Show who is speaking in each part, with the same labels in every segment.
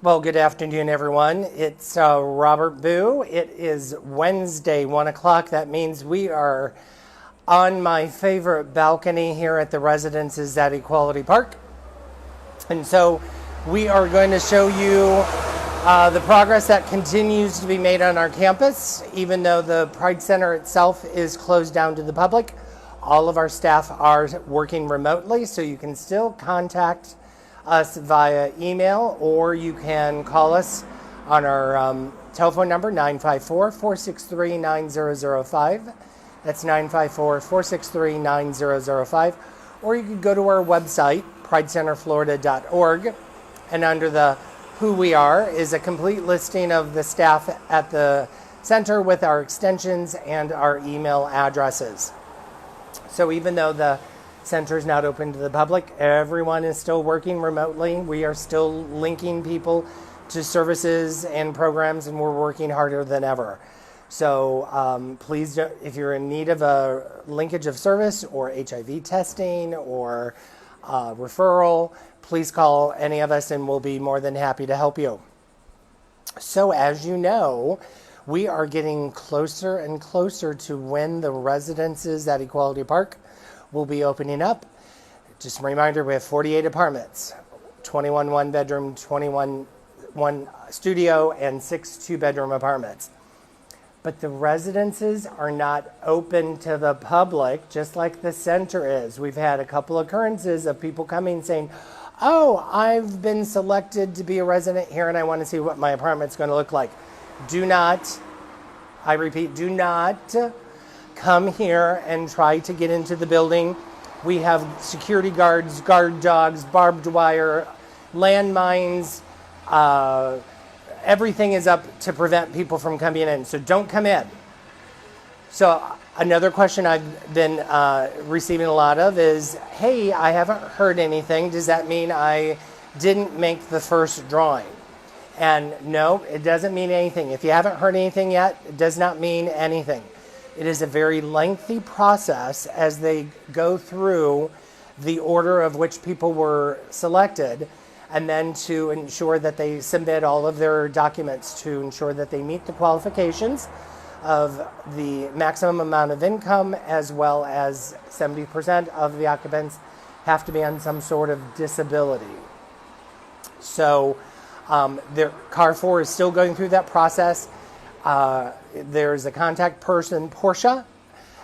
Speaker 1: Well, good afternoon, everyone. It's Robert Boo. It is Wednesday, 1 o'clock. That means we are on my favorite balcony here at the Residences at Equality Park. And so we are going to show you the progress that continues to be made on our campus. Even though the Pride Center itself is closed down to the public, all of our staff are working remotely, so you can still contact us via email, or you can call us on our telephone number, 954-463-9005. That's 954-463-9005. Or you can go to our website, pridecenterflorida.org, and under the Who We Are is a complete listing of the staff at the center with our extensions and our email addresses. So even though the center is not open to the public, everyone is still working remotely. We are still linking people to services and programs, and we're working harder than ever. So please, if you're in need of a linkage of service or HIV testing or referral, please call any of us and we'll be more than happy to help you. So as you know, we are getting closer and closer to when the Residences at Equality Park will be opening up. Just a reminder, we have 48 apartments, 21 one-bedroom, 21 one studio, and 6 two-bedroom apartments. But the residences are not open to the public, just like the center is. We've had a couple occurrences of people coming saying, oh, I've been selected to be a resident here and I want to see what my apartment's going to look like. Do not, I repeat, do not come here and try to get into the building. We have security guards, guard dogs, barbed wire, landmines. Everything is up to prevent people from coming in. So don't come in. So another question I've been receiving a lot of is, hey, I haven't heard anything. Does that mean I didn't make the first drawing? And no, it doesn't mean anything. If you haven't heard anything yet, it does not mean anything. It is a very lengthy process as they go through the order of which people were selected, and then to ensure that they submit all of their documents to ensure that they meet the qualifications of the maximum amount of income, as well as 70% of the occupants have to be on some sort of disability. So CAR 4 is still going through that process. There's a contact person, Portia,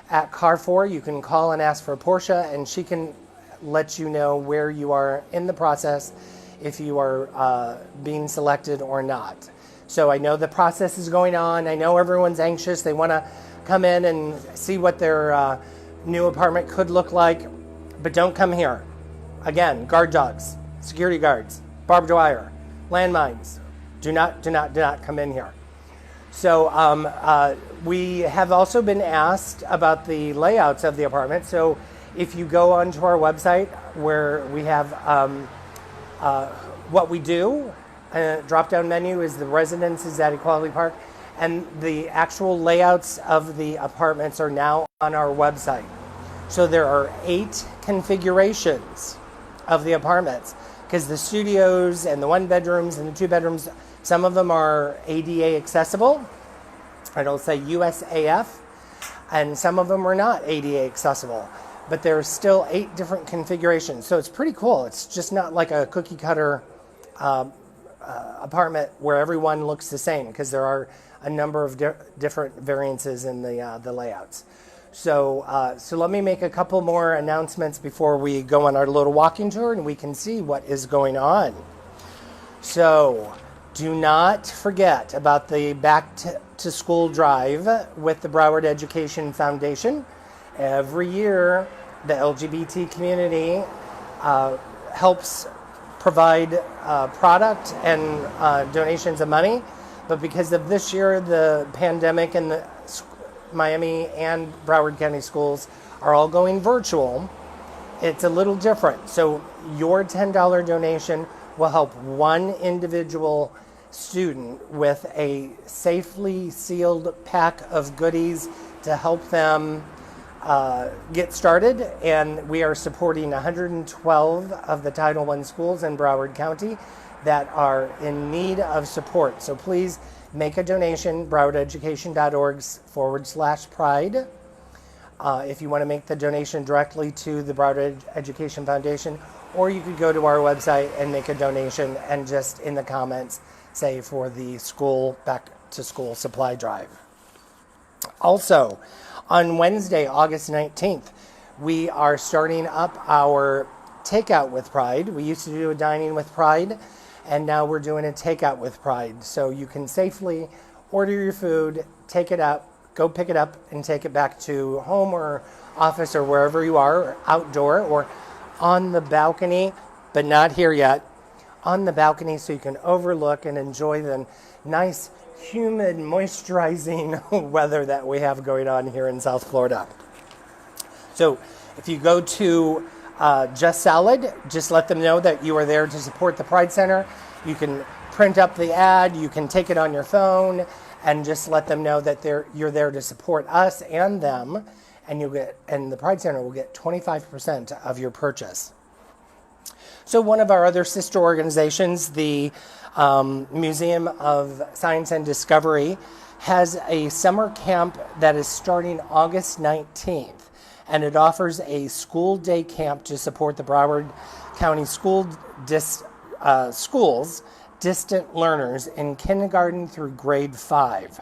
Speaker 1: at CAR 4. You can call and ask for Portia, and she can let you know where you are in the process, if you are being selected or not. So I know the process is going on. I know everyone's anxious. They want to come in and see what their new apartment could look like, but don't come here. Again, guard dogs, security guards, barbed wire, landmines. Do not come in here. So we have also been asked about the layouts of the apartment. So if you go onto our website where we have what we do, drop-down menu is the Residences at Equality Park, and the actual layouts of the apartments are now on our website. So there are 8 configurations of the apartments, because the studios and the one bedrooms and the two bedrooms, some of them are ADA accessible, it'll say USAF, and some of them are not ADA accessible. But there's still 8 different configurations. So it's pretty cool. It's just not like a cookie cutter apartment where everyone looks the same, because there are a number of different variances in the layouts. So let me make a couple more announcements before we go on our little walking tour and we can see what is going on. So do not forget about the Back to School drive with the Broward Education Foundation. Every year, the LGBT community helps provide product and donations of money. But because of this year, the pandemic and the Miami and Broward County schools are all going virtual, it's a little different. So your $10 donation will help one individual student with a safely sealed pack of goodies to help them get started. And we are supporting 112 of the Title I schools in Broward County that are in need of support. So please make a donation, browardeducation.org/pride. If you want to make the donation directly to the Broward Education Foundation, or you could go to our website and make a donation and just in the comments say for the school back to school supply drive. Also, on Wednesday, August 19th, we are starting up our Takeout with Pride. We used to do a dining with Pride, and now we're doing a Takeout with Pride. So you can safely order your food, take it out, go pick it up, and take it back to home or office or wherever you are, or outdoor, or on the balcony, but not here yet, on the balcony so you can overlook and enjoy the nice, humid, moisturizing weather that we have going on here in South Florida. So if you go to Just Salad, just let them know that you are there to support the Pride Center. You can print up the ad, you can take it on your phone, and just let them know that you're there to support us and them, and the Pride Center will get 25% of your purchase. So one of our other sister organizations, the Museum of Science and Discovery, has a summer camp that is starting August 19th, and it offers a school day camp to support the Broward County schools distant learners in kindergarten through grade 5.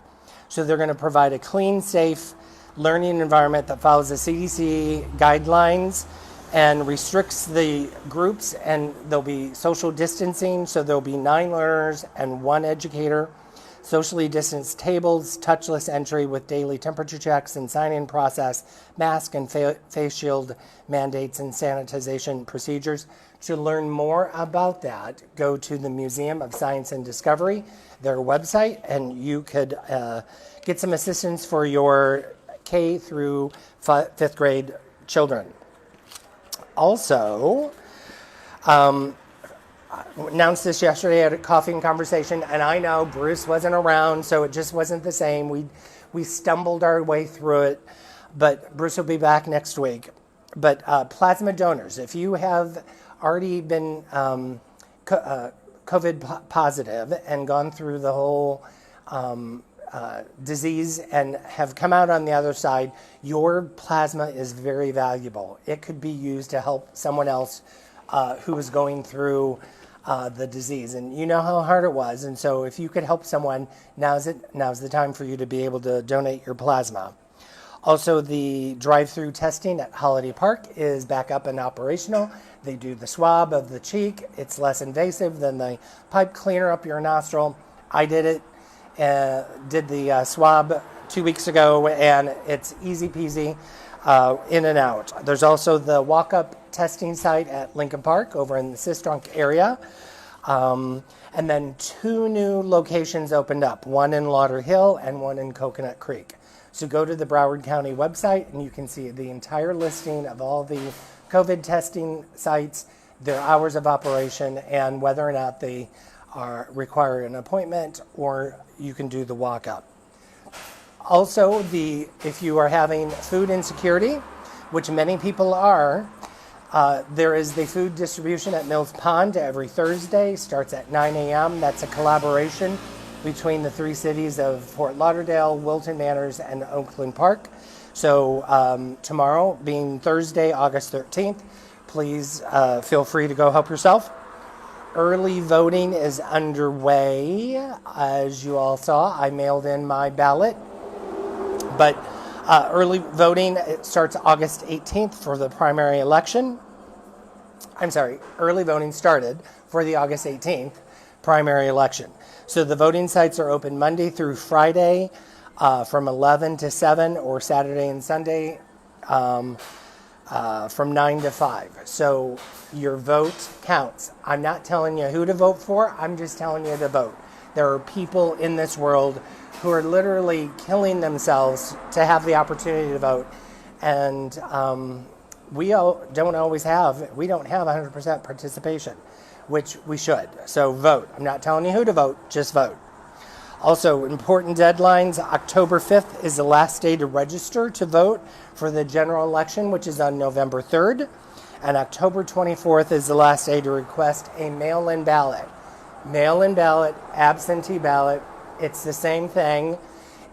Speaker 1: So they're going to provide a clean, safe learning environment that follows the CDC guidelines and restricts the groups, and there'll be social distancing, so there'll be 9 learners and 1 educator, socially distanced tables, touchless entry with daily temperature checks and sign-in process, mask and face shield mandates and sanitization procedures. To learn more about that, go to the Museum of Science and Discovery, their website, and you could get some assistance for your K through 5th grade children. Also, announced this yesterday at a coffee and conversation, and I know Bruce wasn't around, so it just wasn't the same. We stumbled our way through it, but Bruce will be back next week. But plasma donors, if you have already been COVID positive and gone through the whole disease and have come out on the other side, your plasma is very valuable. It could be used to help someone else who is going through the disease. And you know how hard it was. And so if you could help someone, now's the time for you to be able to donate your plasma. Also, the drive-through testing at Holiday Park is back up and operational. They do the swab of the cheek. It's less invasive than the pipe cleaner up your nostril. I did it, did the swab 2 weeks ago, and it's easy peasy in and out. There's also the walk-up testing site at Lincoln Park over in the Sistrunk area. And then 2 new locations opened up, one in Lauderhill and one in Coconut Creek. So go to the Broward County website and you can see the entire listing of all the COVID testing sites, their hours of operation, and whether or not they require an appointment, or you can do the walk-up. Also, if you are having food insecurity, which many people are, there is the food distribution at Mills Pond every Thursday, starts at 9 a.m. That's a collaboration between the 3 cities of Fort Lauderdale, Wilton Manors, and Oakland Park. So tomorrow, being Thursday, August 13th, please feel free to go help yourself. Early voting is underway. As you all saw, I mailed in my ballot. But early voting, it starts August 18th for the primary election. Early voting started for the August 18th primary election. So the voting sites are open Monday through Friday from 11 to 7, or Saturday and Sunday from 9 to 5. So your vote counts. I'm not telling you who to vote for. I'm just telling you to vote. There are people in this world who are literally killing themselves to have the opportunity to vote. And we don't have 100% participation, which we should. So vote. I'm not telling you who to vote, just vote. Also, important deadlines. October 5th is the last day to register to vote for the general election, which is on November 3rd. And October 24th is the last day to request a mail-in ballot. Mail-in ballot, absentee ballot, it's the same thing.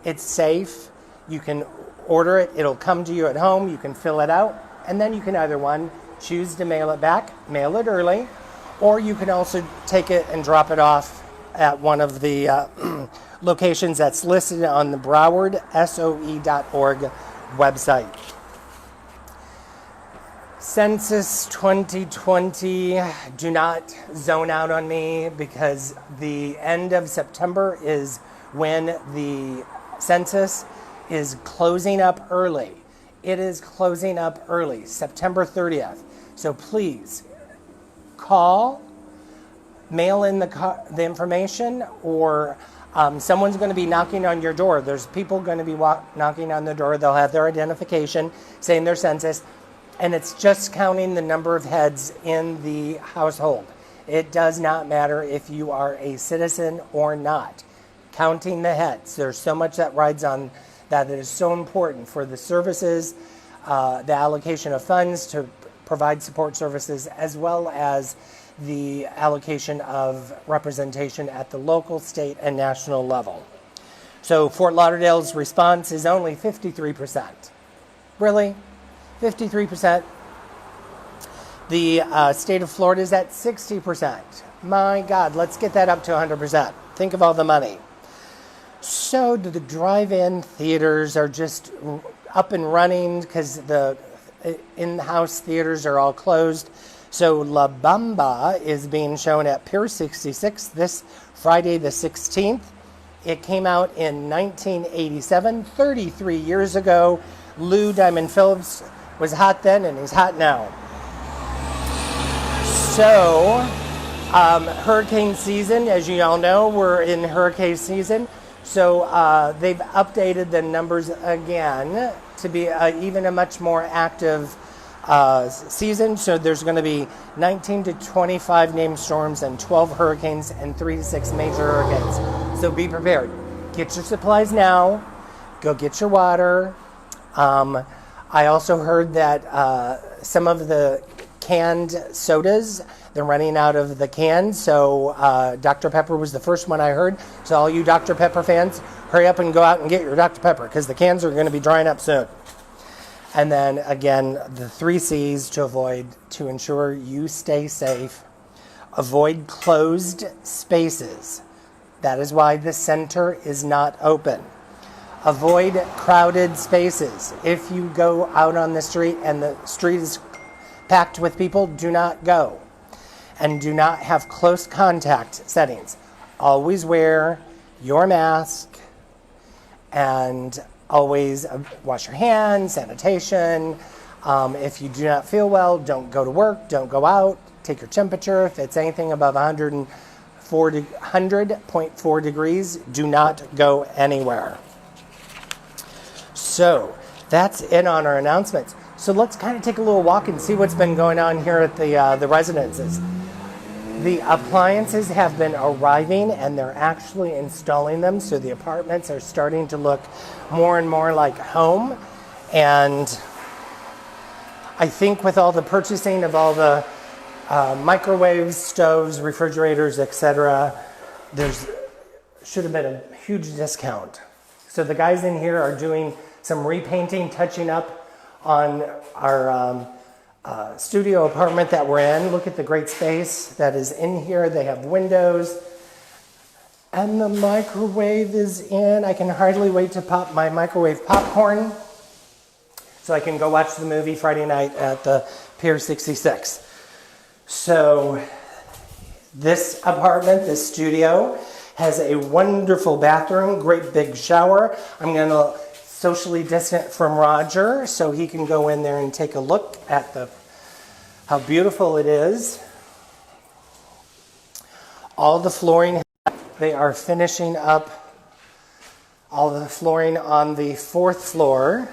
Speaker 1: It's safe. You can order it. It'll come to you at home. You can fill it out. And then you can either, one, choose to mail it back, mail it early, or you can also take it and drop it off at one of the locations that's listed on the browardsoe.org website. Census 2020, do not zone out on me, because the end of September is when the census is closing up early. It is closing up early, September 30th. So please call, mail in the information, or someone's going to be knocking on your door. There's people going to be knocking on the door. They'll have their identification saying their census, and it's just counting the number of heads in the household. It does not matter if you are a citizen or not. Counting the heads. There's so much that rides on that is so important for the services, the allocation of funds to provide support services, as well as the allocation of representation at the local, state, and national level. So Fort Lauderdale's response is only 53%. Really? 53%. The state of Florida is at 60%. My God, let's get that up to 100%. Think of all the money. So the drive-in theaters are just up and running because the in-house theaters are all closed. So La Bamba is being shown at Pier 66 this Friday the 16th. It came out in 1987, 33 years ago. Lou Diamond Phillips was hot then, and he's hot now. So, hurricane season, as you all know, we're in hurricane season. So they've updated the numbers again to be even a much more active season. So there's going to be 19 to 25 named storms and 12 hurricanes and 3 to 6 major hurricanes. So be prepared. Get your supplies now. Go get your water. I also heard that some of the canned sodas, they're running out of the cans. So Dr. Pepper was the first one I heard. So all you Dr. Pepper fans, hurry up and go out and get your Dr. Pepper, because the cans are going to be drying up soon. And then again, the 3 C's to ensure you stay safe. Avoid closed spaces. That is why the center is not open. Avoid crowded spaces. If you go out on the street and the street is packed with people, do not go. And do not have close contact settings. Always wear your mask, and always wash your hands, sanitation. If you do not feel well, don't go to work, don't go out, take your temperature. If it's anything above 100.4 degrees, do not go anywhere. So that's it on our announcements. So let's kind of take a little walk and see what's been going on here at the residences. The appliances have been arriving, and they're actually installing them. So the apartments are starting to look more and more like home. And I think with all the purchasing of all the microwaves, stoves, refrigerators, etc., there's should have been a huge discount. So the guys in here are doing some repainting, touching up on our studio apartment that we're in. Look at the great space that is in here. They have windows, and the microwave is in. I can hardly wait to pop my microwave popcorn so I can go watch the movie Friday night at the Pier 66. So this apartment, this studio, has a wonderful bathroom, great big shower. I'm going to socially distant from Roger so he can go in there and take a look at how beautiful it is. All the flooring, they are finishing up all the flooring on the 4th floor.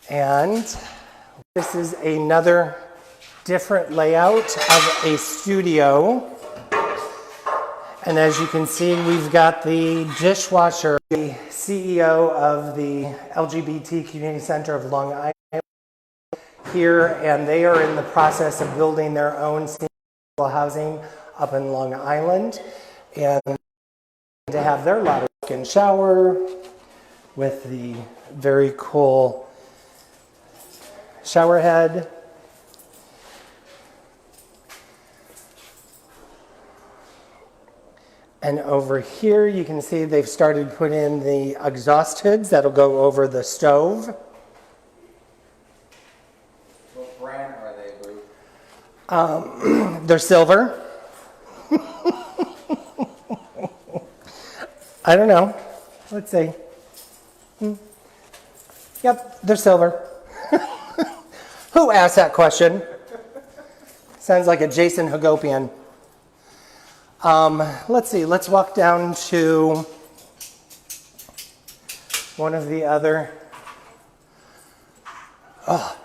Speaker 1: And this is another different layout of a studio. And as you can see, we've got the dishwasher, the CEO of the LGBT Community Center of Long Island here, and they are in the process of building their own single housing up in Long Island, and to have their ladder walk-in shower with the very cool shower head. And over here, you can see they've started putting in the exhaust hoods that'll go over the stove.
Speaker 2: What brand are they, Boo?
Speaker 1: They're silver. I don't know. Let's see. Yep, they're silver. Who asked that question? Sounds like a Jason Hagopian. Let's see. Let's walk down to one of the other. Oh,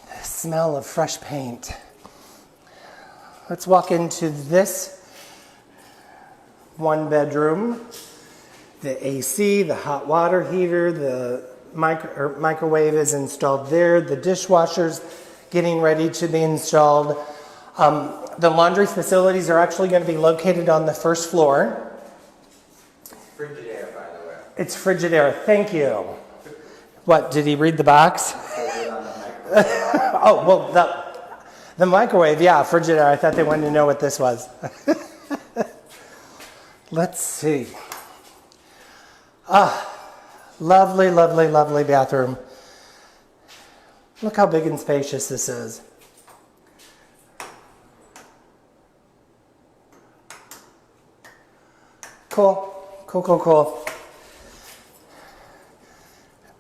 Speaker 1: the smell of fresh paint. Let's walk into this one bedroom. The AC, the hot water heater, the microwave is installed there. The dishwasher's getting ready to be installed. The laundry facilities are actually going to be located on the first floor.
Speaker 2: Frigidaire, by the way.
Speaker 1: It's Frigidaire. Thank you. What, did he read the box? Oh, well, the microwave, yeah, Frigidaire. I thought they wanted to know what this was. Let's see. Lovely, lovely, lovely bathroom. Look how big and spacious this is. Cool, cool, cool, cool.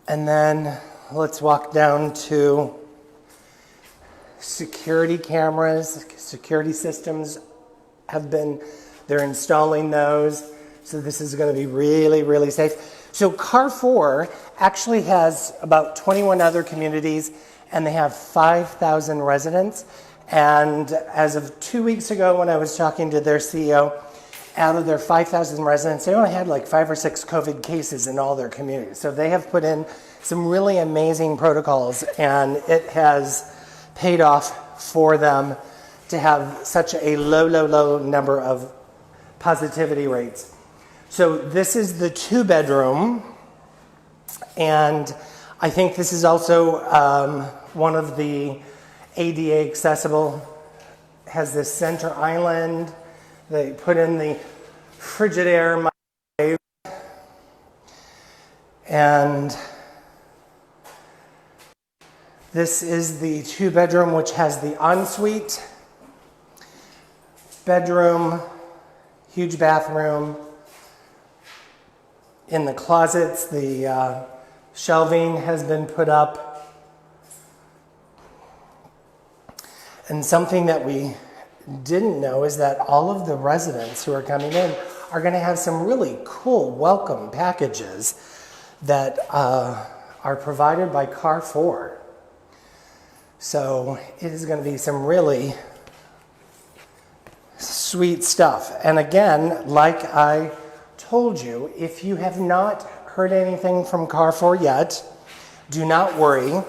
Speaker 1: And then let's walk down to security cameras. Security systems they're installing those. So this is going to be really, really safe. So Carrefour actually has about 21 other communities, and they have 5,000 residents. And as of 2 weeks ago, when I was talking to their CEO, out of their 5,000 residents, they only had like 5 or 6 COVID cases in all their communities. So they have put in some really amazing protocols, and it has paid off for them to have such a low number of positivity rates. So this is the 2-bedroom, and I think this is also one of the ADA accessible. Has this center island. They put in the Frigidaire microwave, and this is the 2-bedroom, which has the ensuite bedroom, huge bathroom. In the closets, the shelving has been put up. And something that we didn't know is that all of the residents who are coming in are going to have some really cool welcome packages that are provided by Carrefour. So it is going to be some really sweet stuff. And again, like I told you, if you have not heard anything from Carrefour yet, do not worry.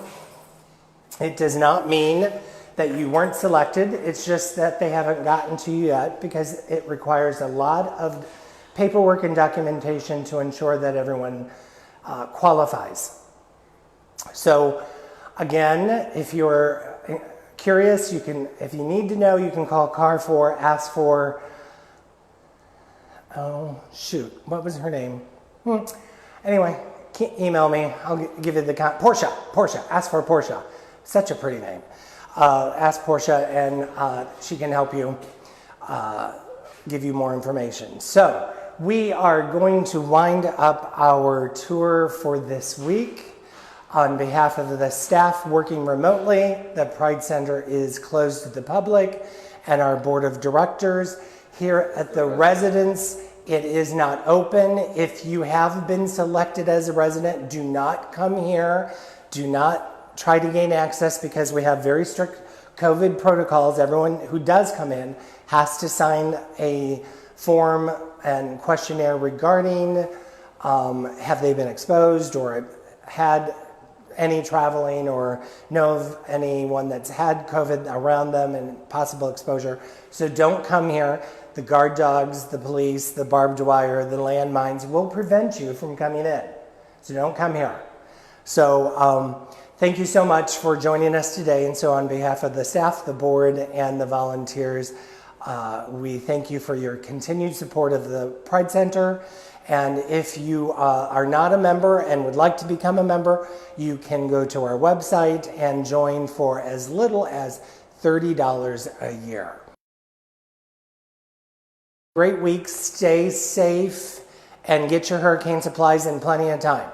Speaker 1: It does not mean that you weren't selected. It's just that they haven't gotten to you yet, because it requires a lot of paperwork and documentation to ensure that everyone qualifies. So again, if you're curious, if you need to know, you can call Carrefour, ask for, oh shoot, what was her name? Anyway, email me, I'll give you the Portia, ask for Portia. Such a pretty name. Ask Portia, and she can help you give you more information. So we are going to wind up our tour for this week. On behalf of the staff working remotely, the Pride Center is closed to the public, and our board of directors. Here at the residence, it is not open. If you have been selected as a resident, do not come here. Do not try to gain access, because we have very strict COVID protocols. Everyone who does come in has to sign a form and questionnaire regarding have they been exposed or had any traveling or know of anyone that's had COVID around them and possible exposure. So don't come here. The guard dogs, the police, the barbed wire, the landmines will prevent you from coming in. So don't come here. So thank you so much for joining us today. And so on behalf of the staff, the board, and the volunteers, we thank you for your continued support of the Pride Center. And if you are not a member and would like to become a member, you can go to our website and join for as little as $30 a year. Great week, stay safe, and get your hurricane supplies in plenty of time.